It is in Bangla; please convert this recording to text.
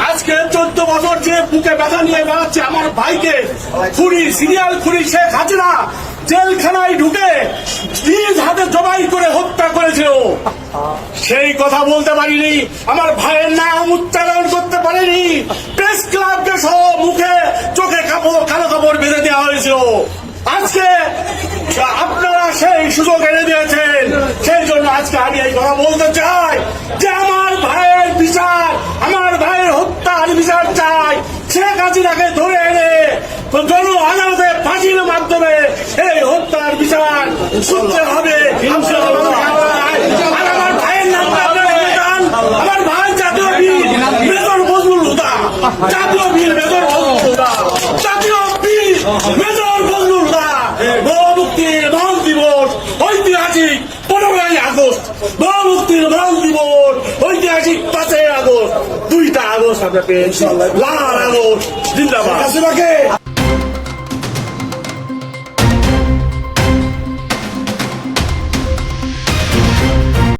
আজকে 14 বছর যে বুকে ব্যথা নিয়ে বেড়াচ্ছে আমার ভাইকে খুনি, সিরিয়াল খুনি শেখ হাসিনা জেলখানায় ঢুকে নিজ হাতে জবাই করে হত্যা করেছিল। সেই কথা বলতে পারিনি, আমার ভাইয়ের নাম উচ্চারণ করতে পারিনি। প্রেস ক্লাবকে সহ মুখে চোখে কালো কাপড় বেঁধে দেওয়া হয়েছিল। আজকে আপনারা সেই সুযোগ এনে দিয়েছেন, সেই জন্য আজকে আমি এই কথা বলতে চাই যে আমার ভাইয়ের বিচার, আমার ভাইয়ের হত্যার বিচার চাই। শেখ হাসিনাকে ধরে এনে জন আদালতে ফাঁসির মাধ্যমে এই হত্যার বিচার করতে হবে। আর আমার ভাইয়ের নাম আমার ভাই জাতীয় বীর মেজর বজলুল হুদা, জাতীয় বীর মেজর বজলুল হুদা, জাতীয় বীর মেজর বজলুল হুদা। মুক্তির মহান দিবস ঐতিহাসিক 15ই আগস্ট, মুক্তির মহান দিবস ঐতিহাসিক 5ই আগস্ট, 2টা আগস্ট আমরা পেয়েছি। লাল আগস্ট জিন্দাবাদ।